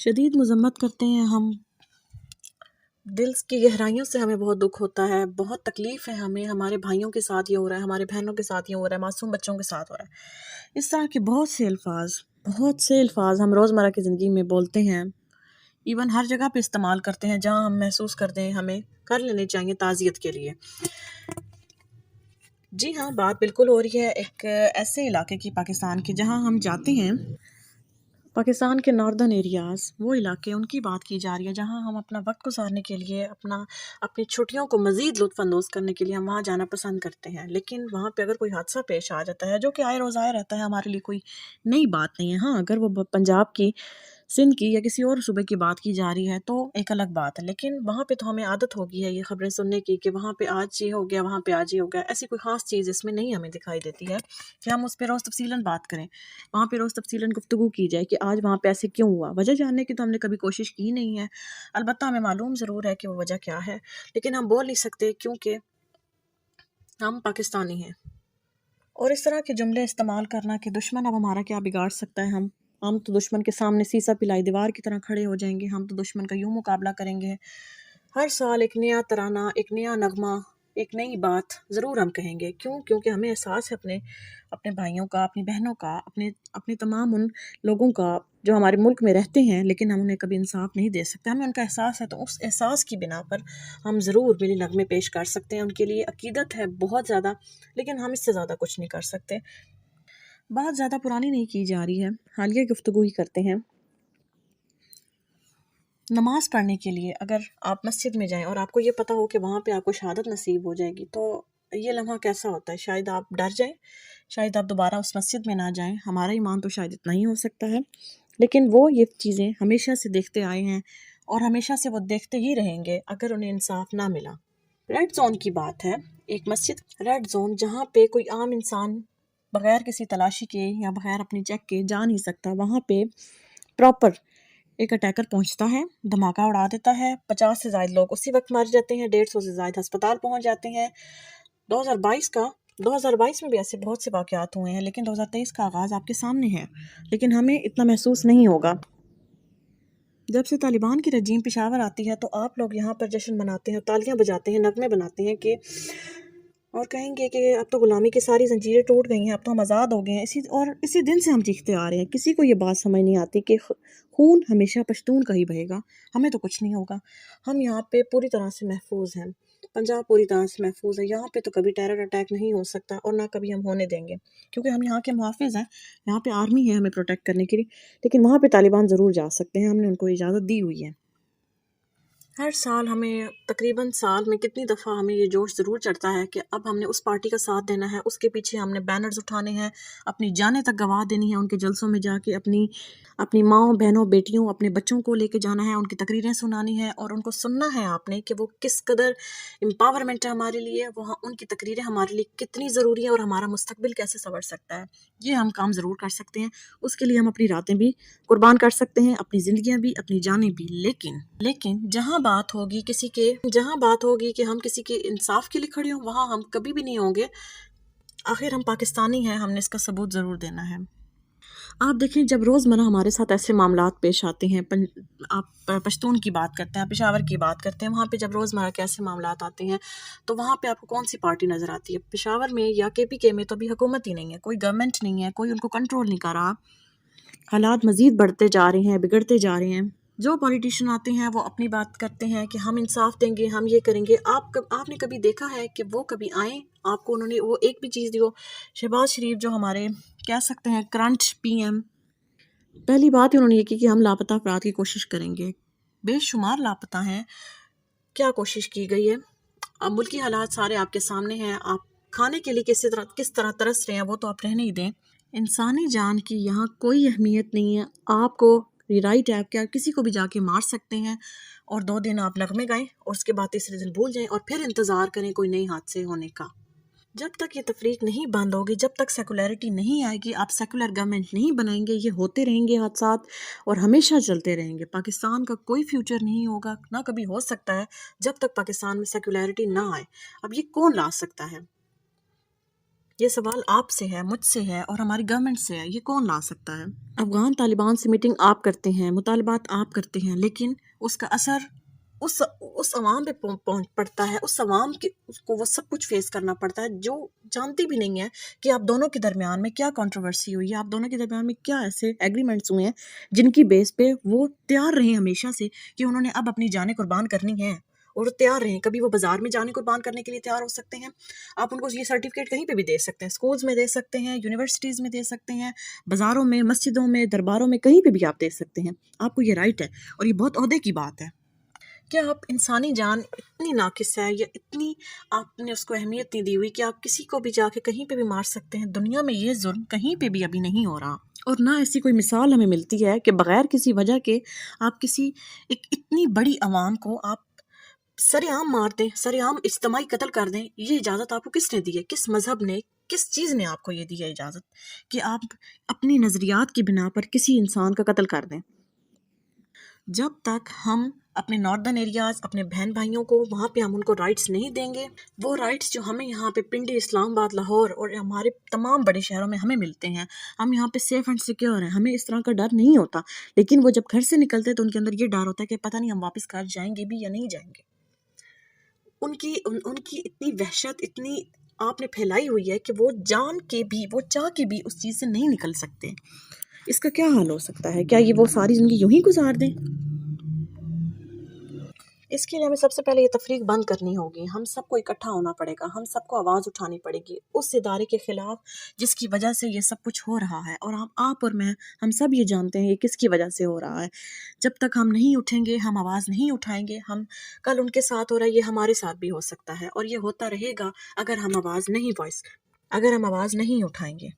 شدید مذمت کرتے ہیں ہم، دل کی گہرائیوں سے ہمیں بہت دکھ ہوتا ہے، بہت تکلیف ہے ہمیں، ہمارے بھائیوں کے ساتھ یہ ہو رہا ہے، ہمارے بہنوں کے ساتھ یہ ہو رہا ہے، معصوم بچوں کے ساتھ ہو رہا ہے۔ اس طرح کے بہت سے الفاظ ہم روزمرہ کی زندگی میں بولتے ہیں، ایون ہر جگہ پہ استعمال کرتے ہیں جہاں ہم محسوس کرتے ہیں ہمیں کر لینے چاہیے تعزیت کے لیے۔ جی ہاں، بات بالکل ہو رہی ہے ایک ایسے علاقے کی پاکستان کی جہاں ہم جاتے ہیں، پاکستان کے ناردرن ایریاز، وہ علاقے، ان کی بات کی جا رہی ہے جہاں ہم اپنا وقت گزارنے کے لیے، اپنی چھٹیوں کو مزید لطف اندوز کرنے کے لیے ہم وہاں جانا پسند کرتے ہیں۔ لیکن وہاں پہ اگر کوئی حادثہ پیش آ جاتا ہے جو کہ آئے روز آئے رہتا ہے، ہمارے لیے کوئی نئی بات نہیں ہے۔ ہاں، اگر وہ پنجاب کی، سندھ کی یا کسی اور صوبے کی بات کی جا رہی ہے تو ایک الگ بات ہے، لیکن وہاں پہ تو ہمیں عادت ہو گئی ہے یہ خبریں سننے کی کہ وہاں پہ آج یہ ہو گیا، وہاں پہ آج یہ ہو گیا۔ ایسی کوئی خاص چیز اس میں نہیں ہمیں دکھائی دیتی ہے کہ ہم اس پہ روز تفصیلاً بات کریں، وہاں پہ روز تفصیلاً گفتگو کی جائے کہ آج وہاں پہ ایسے کیوں ہوا۔ وجہ جاننے کی تو ہم نے کبھی کوشش کی نہیں ہے، البتہ ہمیں معلوم ضرور ہے کہ وہ وجہ کیا ہے، لیکن ہم بول نہیں سکتے کیونکہ ہم پاکستانی ہیں۔ اور اس طرح کے جملے استعمال کرنا کہ دشمن اب ہمارا کیا بگاڑ سکتا ہے، ہم تو دشمن کے سامنے سیسا پلائی دیوار کی طرح کھڑے ہو جائیں گے، ہم تو دشمن کا یوں مقابلہ کریں گے۔ ہر سال ایک نیا ترانہ، ایک نیا نغمہ، ایک نئی بات ضرور ہم کہیں گے۔ کیونکہ ہمیں احساس ہے اپنے بھائیوں کا، اپنی بہنوں کا، اپنے تمام ان لوگوں کا جو ہمارے ملک میں رہتے ہیں لیکن ہم انہیں کبھی انصاف نہیں دے سکتے۔ ہمیں ان کا احساس ہے، تو اس احساس کی بنا پر ہم ضرور ملی نغمے پیش کر سکتے ہیں۔ ان کے لیے عقیدت ہے بہت زیادہ، لیکن ہم اس سے زیادہ کچھ نہیں کر سکتے۔ بات زیادہ پرانی نہیں کی جا رہی ہے، حالیہ گفتگو ہی کرتے ہیں۔ نماز پڑھنے کے لیے اگر آپ مسجد میں جائیں اور آپ کو یہ پتہ ہو کہ وہاں پہ آپ کو شہادت نصیب ہو جائے گی، تو یہ لمحہ کیسا ہوتا ہے؟ شاید آپ ڈر جائیں، شاید آپ دوبارہ اس مسجد میں نہ جائیں۔ ہمارا ایمان تو شاید اتنا ہی ہو سکتا ہے، لیکن وہ یہ چیزیں ہمیشہ سے دیکھتے آئے ہیں اور ہمیشہ سے وہ دیکھتے ہی رہیں گے اگر انہیں انصاف نہ ملا۔ ریڈ زون کی بات ہے، ایک مسجد ریڈ زون جہاں پہ کوئی عام انسان بغیر کسی تلاشی کے یا بغیر اپنی چیک کے جا نہیں سکتا، وہاں پہ پراپر ایک اٹیکر پہنچتا ہے، دھماکہ اڑا دیتا ہے، 50 سے زائد لوگ اسی وقت مر جاتے ہیں، 150 سے زائد ہسپتال پہنچ جاتے ہیں۔ 2022 میں بھی ایسے بہت سے واقعات ہوئے ہیں، لیکن 2023 کا آغاز آپ کے سامنے ہے، لیکن ہمیں اتنا محسوس نہیں ہوگا۔ جب سے طالبان کی رجیم پشاور آتی ہے تو آپ لوگ یہاں پر جشن مناتے ہیں، تالیاں بجاتے ہیں، نغمے بناتے ہیں کہ اور کہیں گے کہ اب تو غلامی کی ساری زنجیریں ٹوٹ گئی ہیں، اب تو ہم آزاد ہو گئے ہیں۔ اسی دن سے ہم چیختے آ رہے ہیں۔ کسی کو یہ بات سمجھ نہیں آتی کہ خون ہمیشہ پشتون کا ہی بہے گا، ہمیں تو کچھ نہیں ہوگا۔ ہم یہاں پہ پوری طرح سے محفوظ ہیں، پنجاب پوری طرح سے محفوظ ہے، یہاں پہ تو کبھی ٹیرر اٹیک نہیں ہو سکتا اور نہ کبھی ہم ہونے دیں گے، کیونکہ ہم یہاں کے محافظ ہیں، یہاں پہ آرمی ہے ہمیں پروٹیکٹ کرنے کے لیے۔ لیکن وہاں پہ طالبان ضرور جا سکتے ہیں، ہم نے ان کو اجازت دی ہوئی ہے۔ ہر سال ہمیں تقریباً سال میں کتنی دفعہ ہمیں یہ جوش ضرور چڑھتا ہے کہ اب ہم نے اس پارٹی کا ساتھ دینا ہے، اس کے پیچھے ہم نے بینرز اٹھانے ہیں، اپنی جانیں تک گوا دینی ہے، ان کے جلسوں میں جا کے اپنی ماؤں، بہنوں، بیٹیوں، اپنے بچوں کو لے کے جانا ہے، ان کی تقریریں سنانی ہے اور ان کو سننا ہے آپ نے کہ وہ کس قدر امپاورمنٹ ہے ہمارے لیے، وہ ان کی تقریریں ہمارے لیے کتنی ضروری ہے اور ہمارا مستقبل کیسے سنور سکتا ہے۔ یہ ہم کام ضرور کر سکتے ہیں، اس کے لیے ہم اپنی راتیں بھی قربان کر سکتے ہیں، اپنی زندگیاں بھی، اپنی جانیں بھی۔ لیکن جہاں بات ہوگی کہ ہم کسی کے انصاف کے لیے کھڑے ہوں، وہاں ہم کبھی بھی نہیں ہوں گے۔ آخر ہم پاکستانی ہیں، ہم نے اس کا ثبوت ضرور دینا ہے۔ آپ دیکھیں، جب روزمرہ ہمارے ساتھ ایسے معاملات پیش آتے ہیں، آپ پشتون کی بات کرتے ہیں، پشاور کی بات کرتے ہیں، وہاں پہ جب روزمرہ کے ایسے معاملات آتے ہیں تو وہاں پہ آپ کو کون سی پارٹی نظر آتی ہے؟ پشاور میں یا KPK میں تو ابھی حکومت ہی نہیں ہے، کوئی گورنمنٹ نہیں ہے، کوئی ان کو کنٹرول نہیں کر رہا۔ حالات مزید بڑھتے جا رہے ہیں، بگڑتے جا رہے ہیں۔ جو پولیٹیشین آتے ہیں وہ اپنی بات کرتے ہیں کہ ہم انصاف دیں گے، ہم یہ کریں گے۔ آپ نے کبھی دیکھا ہے کہ وہ کبھی آئیں، آپ کو انہوں نے وہ ایک بھی چیز دی ہو؟ شہباز شریف جو ہمارے کہہ سکتے ہیں کرنٹ PM، پہلی بات ہی انہوں نے یہ کی کہ ہم لاپتہ افراد کی کوشش کریں گے۔ بے شمار لاپتہ ہیں، کیا کوشش کی گئی ہے؟ اب ملکی حالات سارے آپ کے سامنے ہیں، آپ کھانے کے لیے کس طرح ترس رہے ہیں وہ تو آپ رہنے ہی دیں۔ انسانی جان کی یہاں کوئی اہمیت نہیں ہے، آپ کو رائٹ ہے کہ آپ کسی کو بھی جا کے مار سکتے ہیں اور 2 دن آپ نغمے گائیں اور اس کے بعد تیسرے دن بھول جائیں اور پھر انتظار کریں کوئی نئی حادثے ہونے کا۔ جب تک یہ تفریق نہیں بند ہوگی، جب تک سیکولیرٹی نہیں آئے گی، آپ سیکولر گورنمنٹ نہیں بنائیں گے، یہ ہوتے رہیں گے حادثات اور ہمیشہ چلتے رہیں گے۔ پاکستان کا کوئی فیوچر نہیں ہوگا، نہ کبھی ہو سکتا ہے جب تک پاکستان میں سیکولیرٹی نہ آئے۔ اب یہ کون لا سکتا ہے؟ یہ سوال آپ سے ہے، مجھ سے ہے اور ہماری گورنمنٹ سے ہے، یہ کون لا سکتا ہے؟ افغان طالبان سے میٹنگ آپ کرتے ہیں، مطالبات آپ کرتے ہیں، لیکن اس کا اثر اس عوام پہ پڑتا ہے، اس عوام اس کو وہ سب کچھ فیس کرنا پڑتا ہے جو جانتی بھی نہیں ہے کہ آپ دونوں کے درمیان میں کیا کنٹروورسی ہوئی ہے، آپ دونوں کے درمیان میں کیا ایسے ایگریمنٹس ہوئے ہیں جن کی بیس پہ وہ تیار رہے ہمیشہ سے کہ انہوں نے اب اپنی جانیں قربان کرنی ہیں، اور تیار رہیں۔ کبھی وہ بازار میں جانے قربان کرنے کے لیے تیار ہو سکتے ہیں، آپ ان کو یہ سرٹیفکیٹ کہیں پہ بھی دے سکتے ہیں، اسکولز میں دے سکتے ہیں، یونیورسٹیز میں دے سکتے ہیں، بازاروں میں، مسجدوں میں، درباروں میں، کہیں پہ بھی آپ دے سکتے ہیں، آپ کو یہ رائٹ ہے اور یہ بہت عہدے کی بات ہے۔ کیا آپ انسانی جان اتنی ناقص ہے یا اتنی آپ نے اس کو اہمیت نہیں دی ہوئی کہ آپ کسی کو بھی جا کے کہیں پہ بھی مار سکتے ہیں؟ دنیا میں یہ ظلم کہیں پہ بھی ابھی نہیں ہو رہا، اور نہ ایسی کوئی مثال ہمیں ملتی ہے کہ بغیر کسی وجہ کے آپ کسی ایک اتنی بڑی عوام کو آپ سر عام مار دیں، سر عام اجتماعی قتل کر دیں۔ یہ اجازت آپ کو کس نے دی ہے؟ کس مذہب نے، کس چیز نے آپ کو یہ دی ہے اجازت کہ آپ اپنی نظریات کی بنا پر کسی انسان کا قتل کر دیں؟ جب تک ہم اپنے ناردرن ایریاز، اپنے بہن بھائیوں کو وہاں پہ ہم ان کو رائٹس نہیں دیں گے، وہ رائٹس جو ہمیں یہاں پہ پنڈی، اسلام آباد، لاہور اور ہمارے تمام بڑے شہروں میں ہمیں ملتے ہیں، ہم یہاں پہ سیف اینڈ سیکیور ہیں، ہمیں اس طرح کا ڈر نہیں ہوتا، لیکن وہ جب گھر سے نکلتے تو ان کے اندر یہ ڈر ہوتا ہے کہ پتہ نہیں ہم واپس گھر جائیں گے بھی یا نہیں جائیں گے۔ ان کی اتنی وحشت، اتنی آپ نے پھیلائی ہوئی ہے کہ وہ جان کے بھی، وہ چاہ کے بھی اس چیز سے نہیں نکل سکتے۔ اس کا کیا حل ہو سکتا ہے؟ کیا یہ وہ ساری زندگی یوں ہی گزار دیں؟ اس کے لیے ہمیں سب سے پہلے یہ تفریق بند کرنی ہوگی، ہم سب کو اکٹھا ہونا پڑے گا، ہم سب کو آواز اٹھانی پڑے گی اس ادارے کے خلاف جس کی وجہ سے یہ سب کچھ ہو رہا ہے، اور آپ اور میں، ہم سب یہ جانتے ہیں یہ کس کی وجہ سے ہو رہا ہے۔ جب تک ہم نہیں اٹھیں گے، ہم آواز نہیں اٹھائیں گے، ہم کل ان کے ساتھ ہو رہا ہے یہ ہمارے ساتھ بھی ہو سکتا ہے، اور یہ ہوتا رہے گا اگر ہم آواز نہیں اٹھائیں گے۔